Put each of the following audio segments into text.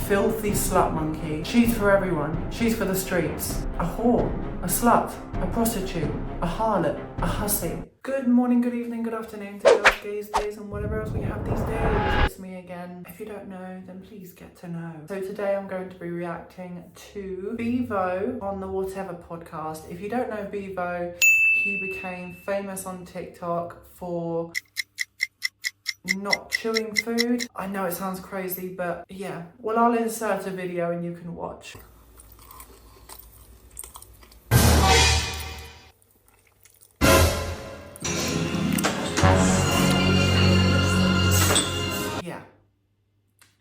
filthy slut monkey. She's for everyone. She's for the streets. A whore, a slut, a prostitute, a harlot, a hussy. Good morning, good evening, good afternoon to girls, gays, days, and whatever else we have these days. It's me again. If you don't know, then please get to know. So today I'm going to be reacting to Beavo on the Whatever podcast. If you don't know Beavo, he became famous on TikTok for not chewing food. I know it sounds crazy, but yeah. Well, I'll insert a video and you can watch.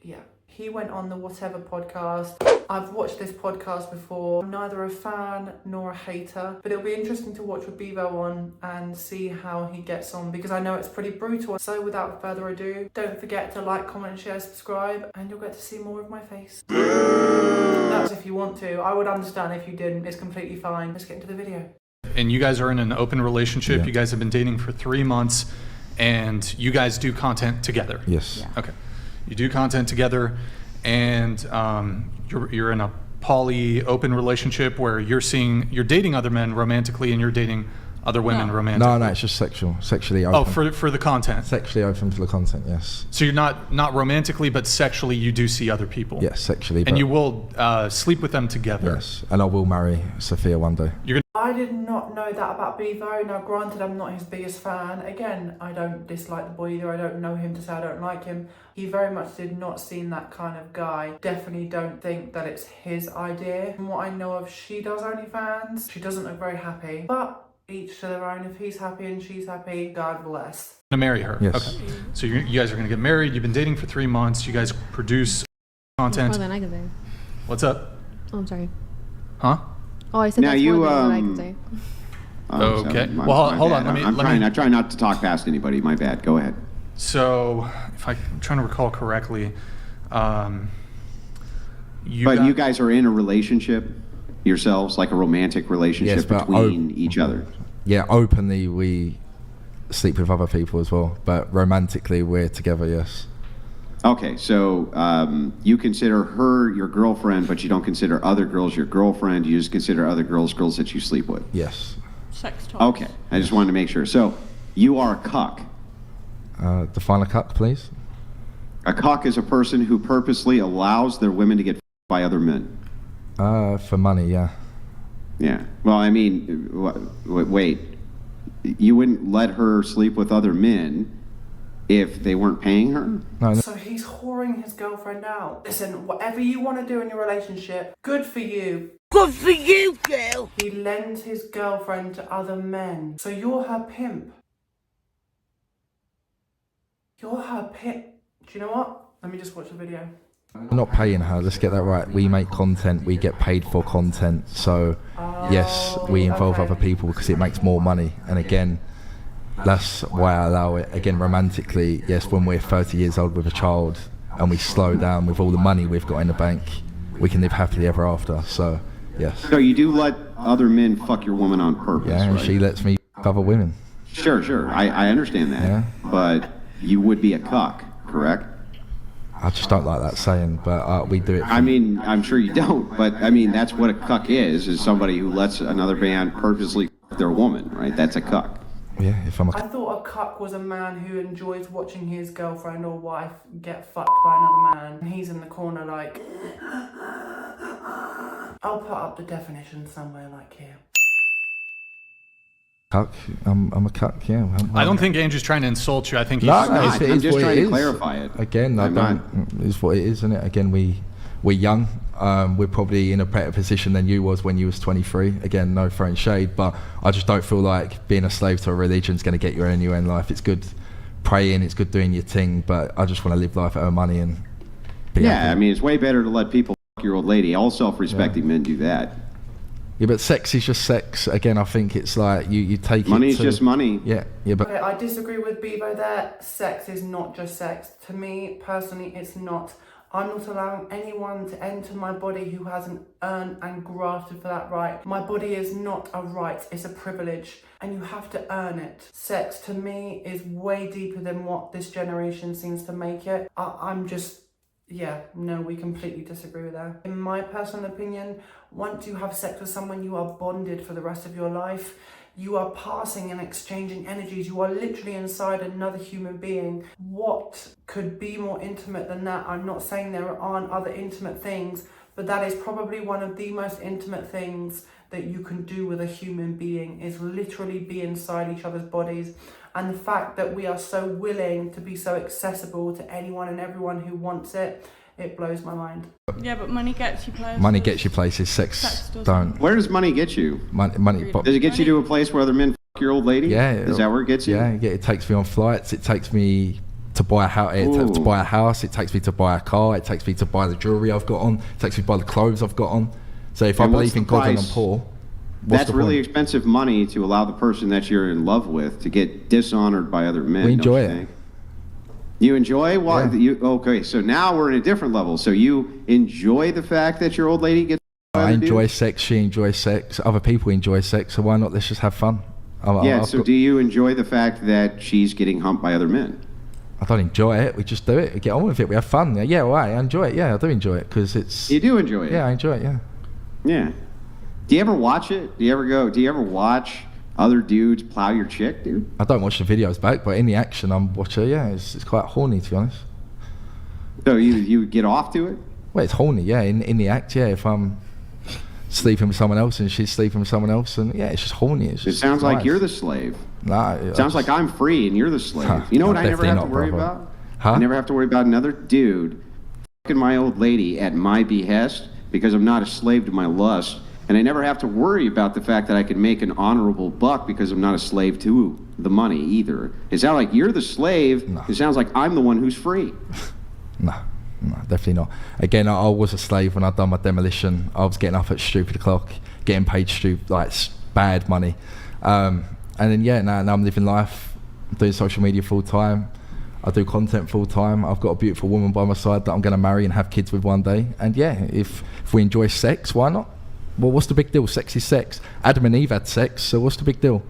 Yeah. He went on the Whatever podcast. I've watched this podcast before. I'm neither a fan nor a hater, but it'll be interesting to watch with Beavo on and see how he gets on, because I know it's pretty brutal. So without further ado, don't forget to like, comment, share, subscribe, and you'll get to see more of my face. That's if you want to. I would understand if you didn't. It's completely fine. Let's get into the video. And you guys are in an open relationship. Yeah. You guys have been dating for 3 months, and you guys do content together. Yes. Yeah. Okay. You do content together, and you're in a poly open relationship where you're dating other men romantically, and you're dating other women romantically. No, it's just sexually open. Oh, for the content. Sexually open for the content, yes. So you're not romantically, but sexually you do see other people. Yes, sexually. And you will sleep with them together. Yes, and I will marry Sophia one day. I did not know that about Beavo. Now, granted, I'm not his biggest fan. Again, I don't dislike the boy either. I don't know him to say I don't like him. He very much did not seem that kind of guy. Definitely don't think that it's his idea. From what I know of, she does OnlyFans. She doesn't look very happy. But each to their own. If he's happy and she's happy, God bless. Gonna marry her. Yes. Okay. So you guys are gonna get married. You've been dating for 3 months. You guys produce content. More than I can say. What's up? Oh, I'm sorry. Huh? Oh, I said Now that's you, more than what I can say. Okay. My Well, hold bad. on. I try not to talk past anybody. My bad. Go ahead. So, if I'm trying to recall correctly, you guys are in a relationship yourselves, like a romantic relationship Yes, but between each other. Yeah, openly we sleep with other people as well, but romantically we're together, yes. Okay, so you consider her your girlfriend, but you don't consider other girls your girlfriend. You just consider other girls that you sleep with. Yes. Sex talk. Okay, I just wanted to make sure. So you are a cuck. Define a cuck, please. A cuck is a person who purposely allows their women to get by other men. For money, yeah. Yeah. Well, I mean, wait. You wouldn't let her sleep with other men if they weren't paying her? No. So he's whoring his girlfriend out. Listen, whatever you want to do in your relationship, good for you. Good for you, girl. He lends his girlfriend to other men. So you're her pimp. You're her pimp. Do you know what? Let me just watch the video. We're not paying her, let's get that right. We make content, we get paid for content. So, yes, we involve other people because it makes more money. And again, that's why I allow it. Again, romantically, yes, when we're 30 years old with a child and we slow down with all the money we've got in the bank, we can live happily ever after. So, yes. So you do let other men fuck your woman on purpose, Yeah, and right? she lets me f other women. Sure. I understand that. Yeah. But you would be a cuck, correct? I just don't like that saying, but we do it. I mean, I'm sure you don't, but I mean, that's what a cuck is somebody who lets another man purposely fuck their woman, right? That's a cuck. Yeah, if I'm a I thought a cuck was a man who enjoys watching his girlfriend or wife get fucked by another man. And he's in the corner like... I'll put up the definition somewhere like here. cuck, I'm a cuck, yeah. I don't think Andrew's trying to insult you. I think he's No, not. it I'm is just what trying it to is. clarify it. Again, it's what it is, isn't it? Again, we're young. We're probably in a better position than you was when you was 23. Again, no throwing shade, but I just don't feel like being a slave to a religion is going to get you anywhere in life. It's good praying, it's good doing your thing, but I just want to live life, earn money, and be happy. I mean, it's way better to let people fuck your old lady. All self-respecting men do that. Yeah, but sex is just sex. Again, I think it's like you take Money's just money. Yeah, but Okay, I disagree with Beavo there. Sex is not just sex. To me, personally, it's not. I'm not allowing anyone to enter my body who hasn't earned and grafted for that right. My body is not a right, it's a privilege, and you have to earn it. Sex, to me, is way deeper than what this generation seems to make it. I'm just Yeah, no, we completely disagree with that. In my personal opinion, once you have sex with someone, you are bonded for the rest of your life. You are passing and exchanging energies. You are literally inside another human being. What could be more intimate than that? I'm not saying there aren't other intimate things, but that is probably one of the most intimate things that you can do with a human being, is literally be inside each other's bodies. And the fact that we are so willing to be so accessible to anyone and everyone who wants it, it blows my mind. Yeah, but money gets you places. Money gets you places, Sex sex doesn't. don't. Where does money get you? Money. Does it get you to a place where other men fuck your old lady? Yeah. Is that where it gets you? Yeah, it takes me on flights. It takes me to buy a house. To buy a house. It takes me to buy a car. It takes me to buy the jewelry I've got on. It takes me to buy the clothes I've got on. So if I believe in God and I'm poor, that's really expensive money to allow the person that you're in love with to get dishonored by other men. We enjoy don't you it. think? You enjoy what? Yeah. Okay, so now we're in a different level. So you enjoy the fact that your old lady gets. I enjoy sex. She enjoys sex. Other people enjoy sex. So why not? Let's just have fun. Do you enjoy the fact that she's getting humped by other men? I don't enjoy it. We just do it. We get on with it. We have fun. Yeah, well, I enjoy it. Yeah, I do enjoy it because it's. You do enjoy it. Yeah, I enjoy it. Yeah. Yeah. Do you ever watch it? Do you ever watch other dudes plow your chick, dude? I don't watch the videos back, but in the action, I'm watching. Yeah, it's quite horny, to be honest. So you get off to it? Well, it's horny. Yeah, in the act. Yeah, if I'm sleeping with someone else and she's sleeping with someone else, and yeah, it's just horny. It's just it sounds nice. like you're the slave. Nah, it sounds like I'm free and you're the slave. You know what I never have to worry about? Huh? I never have to worry about another dude fucking my old lady at my behest because I'm not a slave to my lust. And I never have to worry about the fact that I can make an honorable buck because I'm not a slave to the money either. It sounds like you're the slave. No. It sounds like I'm the one who's free. No, definitely not. Again, I was a slave when I'd done my demolition. I was getting up at stupid o'clock, getting paid bad money. And then, now I'm living life. I'm doing social media full time. I do content full time. I've got a beautiful woman by my side that I'm going to marry and have kids with one day. And yeah, if we enjoy sex, why not? Well, what's the big deal? Sex is sex. Adam and Eve had sex, so what's the big deal?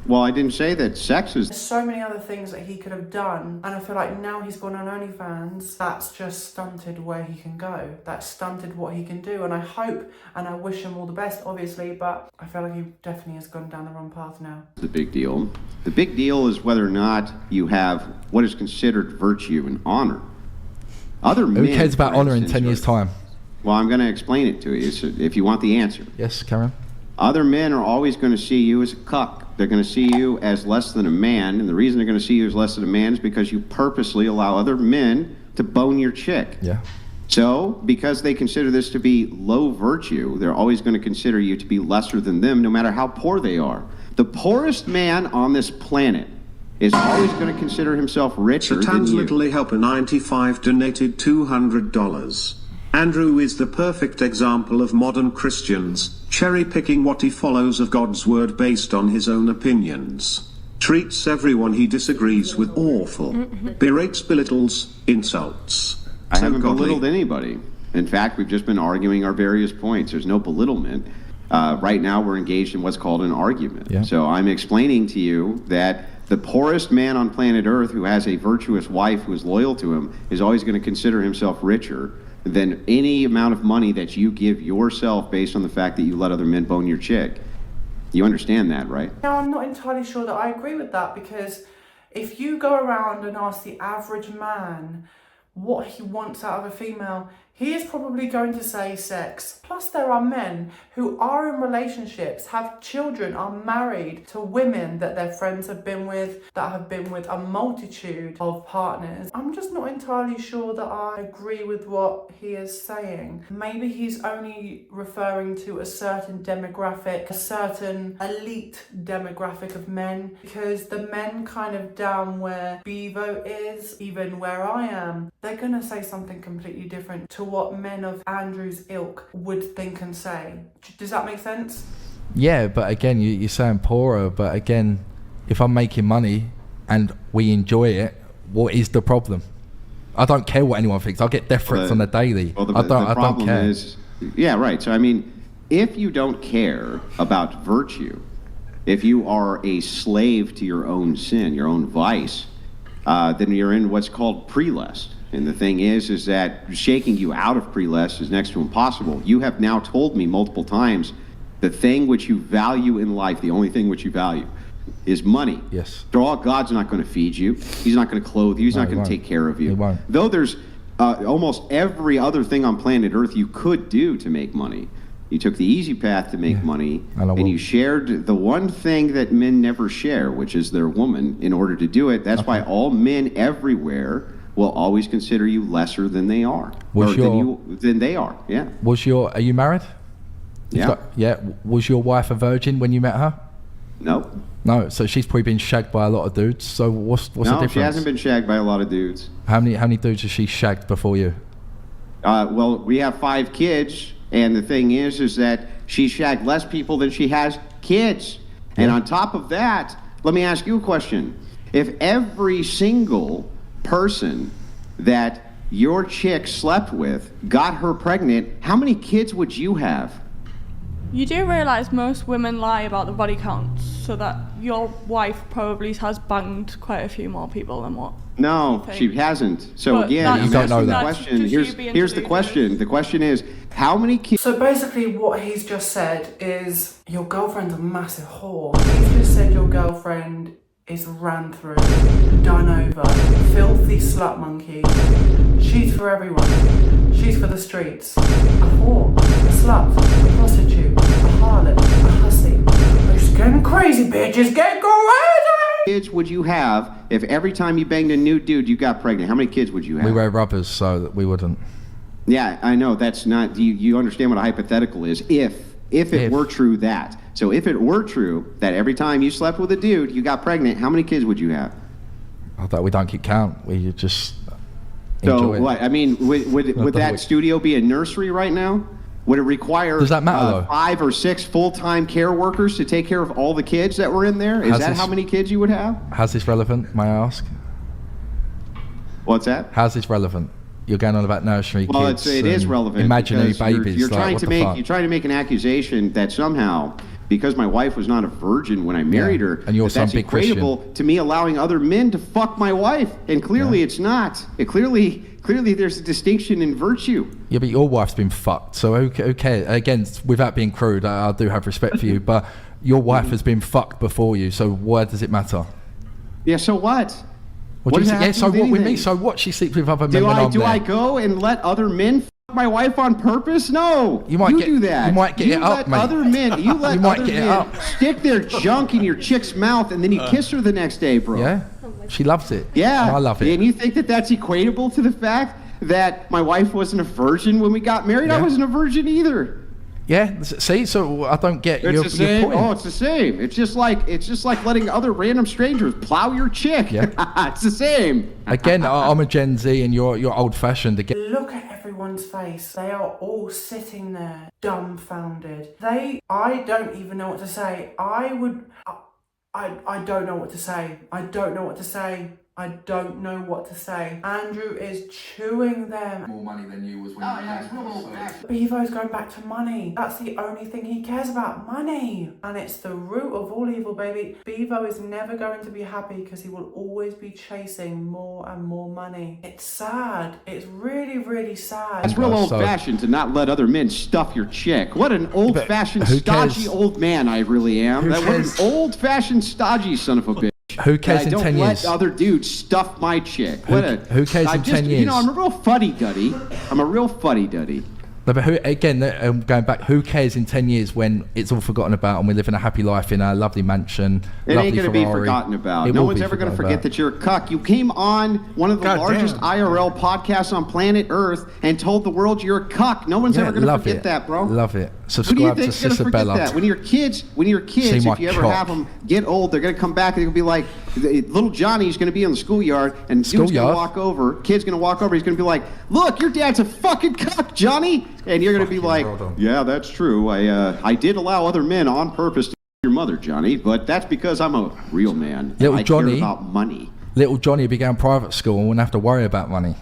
Well, I didn't say that sex is... There's so many other things that he could have done, and I feel like now he's gone on OnlyFans, that's just stunted where he can go. That's stunted what he can do, and I hope and I wish him all the best, obviously, but I feel like he definitely has gone down the wrong path now. The big deal. The big deal is whether or not you have what is considered virtue and honor. Other men... Who cares about honor in 10 years' time? Well, I'm going to explain it to you so if you want the answer. Yes, Karen? Other men are always going to see you as a cuck. They're going to see you as less than a man, and the reason they're going to see you as less than a man is because you purposely allow other men to bone your chick. Yeah. So, because they consider this to be low virtue, they're always going to consider you to be lesser than them, no matter how poor they are. The poorest man on this planet is always going to consider himself richer than Satan's you. Little Helper 95 donated $200. Andrew is the perfect example of modern Christians, cherry-picking what he follows of God's word based on his own opinions. Treats everyone he disagrees with awful. Berates, belittles, insults. I haven't belittled anybody. In fact, we've just been arguing our various points. There's no belittlement. Right now, we're engaged in what's called an argument. Yeah. So I'm explaining to you that the poorest man on planet Earth who has a virtuous wife who is loyal to him is always going to consider himself richer than any amount of money that you give yourself based on the fact that you let other men bone your chick. You understand that, right? No, I'm not entirely sure that I agree with that, because if you go around and ask the average man what he wants out of a female, he is probably going to say sex. Plus, there are men who are in relationships, have children, are married to women that their friends have been with, that have been with a multitude of partners. I'm just not entirely sure that I agree with what he is saying. Maybe he's only referring to a certain demographic, a certain elite demographic of men, because the men kind of down where Beavo is, even where I am, they're going to say something completely different to what men of Andrew's ilk would think and say. Does that make sense? Yeah, but again, you're saying poorer, but again, if I'm making money and we enjoy it, what is the problem? I don't care what anyone thinks. I'll get death threats on the daily. Well, I don't care. Is, yeah, right. So, I mean, if you don't care about virtue, if you are a slave to your own sin, your own vice, then you're in what's called pre-lust. And the thing is that shaking you out of pre-lust is next to impossible. You have now told me multiple times the thing which you value in life, the only thing which you value, is money. Yes. After all, God's not going to feed you. He's not going to clothe you. He's not going to take care of you. He won't. Though there's almost every other thing on planet Earth you could do to make money. You took the easy path to make money, and you shared the one thing that men never share, which is their woman, in order to do it. That's why all men everywhere will always consider you lesser than they are. Than they are, yeah. Are you married? Yeah. Was your wife a virgin when you met her? No. No, so she's probably been shagged by a lot of dudes. So what's the difference? No, she hasn't been shagged by a lot of dudes. How many dudes has she shagged before you? Well, we have 5 kids, and the thing is that she shagged less people than she has kids. Yeah. And on top of that, let me ask you a question. If every single person that your chick slept with got her pregnant, how many kids would you have? You do realise most women lie about the body counts, so that your wife probably has banged quite a few more people than what? No, she hasn't. So But again, you don't know that. Question. Here's the question. The question is, how many kids? So basically what he's just said is your girlfriend's a massive whore. He's just said your girlfriend is ran through, done over, filthy slut monkey. She's for everyone. She's for the streets. A whore, a slut, a prostitute, a harlot, a hussy. It's getting crazy, bitches, get crazy! Kids would you have if every time you banged a new dude you got pregnant? How many kids would you have? We wear rubbers, so that we wouldn't. Yeah, I know. That's not. You understand what a hypothetical is? If it were true that. So if it were true that every time you slept with a dude you got pregnant, how many kids would you have? I thought we don't keep count. We just. So what? I mean, would that studio be a nursery right now? Would it require Does that matter, 5 or 6 full-time care workers to take care of all the kids that were in there? Is that how many kids you would have? How's this relevant, may I ask? What's that? How's this relevant? You're going on about nursery kids. Well, it is relevant. Imaginary babies. You're trying to make an accusation that somehow, because my wife was not a virgin when I married her, and you're some that's big equatable to me allowing other men to fuck my wife. And clearly it's not. Clearly there's a distinction in virtue. Yeah, but your wife's been fucked. So okay, again, without being crude, I do have respect for you, but your wife has been fucked before you. So why does it matter? Yeah. So what? What do you think? Yeah. So what with me? So what? She sleeps with other men. Do I go and let other men fuck my wife on purpose? No. You do that. You might get it up, mate. Other men. You let might other get it men up. stick their junk in your chick's mouth, and then you kiss her the next day, bro. Yeah. She loves it. Yeah. And I love it. And you think that that's equatable to the fact that my wife wasn't a virgin when we got married? Yeah. I wasn't a virgin either. Yeah. See, so I don't get your point. Oh, it's the same. It's just like letting other random strangers plow your chick. Yeah. It's the same. Again, I'm a Gen Z, and you're old-fashioned. Again. Look at everyone's face. They are all sitting there, dumbfounded. I don't even know what to say. I don't know what to say. I don't know what to say. I don't know what to say. Andrew is chewing them. More money than you was when you Beavo's going back to money. That's the only thing he cares about, money. And it's the root of all evil, baby. Beavo is never going to be happy because he will always be chasing more and more money. It's sad. It's really, really sad. It's real old-fashioned to not let other men stuff your chick. What an old-fashioned, stodgy old man I really am. What an old-fashioned, stodgy son of a bitch. Who cares in 10 years? Don't let other dudes stuff my chick. Who cares in 10 years? You know, I'm a real fuddy-duddy. No, but going back, who cares in 10 years when it's all forgotten about and we live in a happy life in a lovely mansion? It ain't going to be forgotten about. No one's ever going to forget that you're a cuck. You came on one of the largest IRL podcasts on planet Earth and told the world you're a cuck. No one's ever going to forget that, bro. Love it. Subscribe to Sister Bella. That? When your kids, if you ever have them get old, they're going to come back and they're going to be like, little Johnny's going to be in the schoolyard and dude's going to walk over, kid's going to walk over, he's going to be like, look, your dad's a fucking cuck, Johnny. And you're going to be like, yeah, that's true. I did allow other men on purpose to your mother, Johnny, but that's because I'm a real man. I care about money. Little Johnny began private school and wouldn't have to worry about money.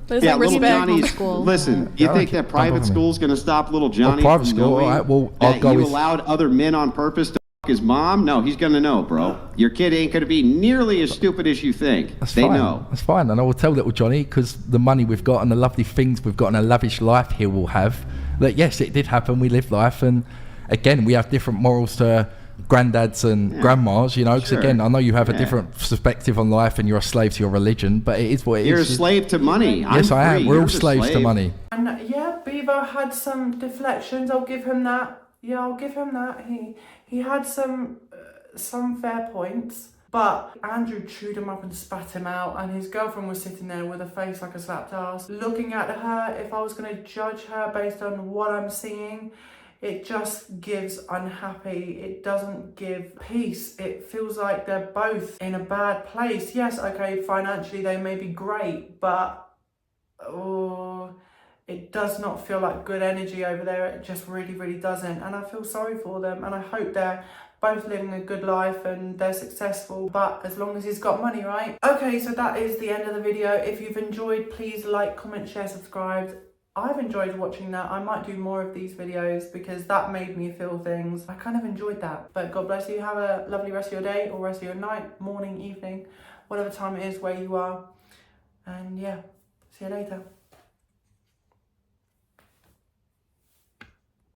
But it's like little Johnny's. school. Listen, you think that private school's going to stop little Johnny? Private school, all right. Well, I'll go you with. allowed other men on purpose to his mom? No, he's gonna know, bro. Your kid ain't gonna be nearly as stupid as you think. That's they fine. know. That's fine. And I will tell little Johnny, because the money we've got and the lovely things we've got and a lavish life he will have, that yes, it did happen. We lived life. And again, we have different morals to granddads and grandmas, you know, because again, I know you have a different perspective on life and you're a slave to your religion, but it is what it is. You're a slave to money. Yes, I am. We're You're all the slaves to slave. money. And yeah, Beavo had some deflections. I'll give him that. Yeah, I'll give him that. He had some fair points, but Andrew chewed him up and spat him out, and his girlfriend was sitting there with a face like a slapped ass. Looking at her, if I was going to judge her based on what I'm seeing, it just gives unhappy. It doesn't give peace. It feels like they're both in a bad place. Yes, okay, financially they may be great, but it does not feel like good energy over there. It just really, really doesn't. And I feel sorry for them, and I hope they're both living a good life and they're successful, but as long as he's got money, right? Okay, so that is the end of the video. If you've enjoyed, please like, comment, share, subscribe. I've enjoyed watching that. I might do more of these videos because that made me feel things. I kind of enjoyed that. But God bless you. Have a lovely rest of your day or rest of your night, morning, evening, whatever time it is where you are. And yeah, see you later.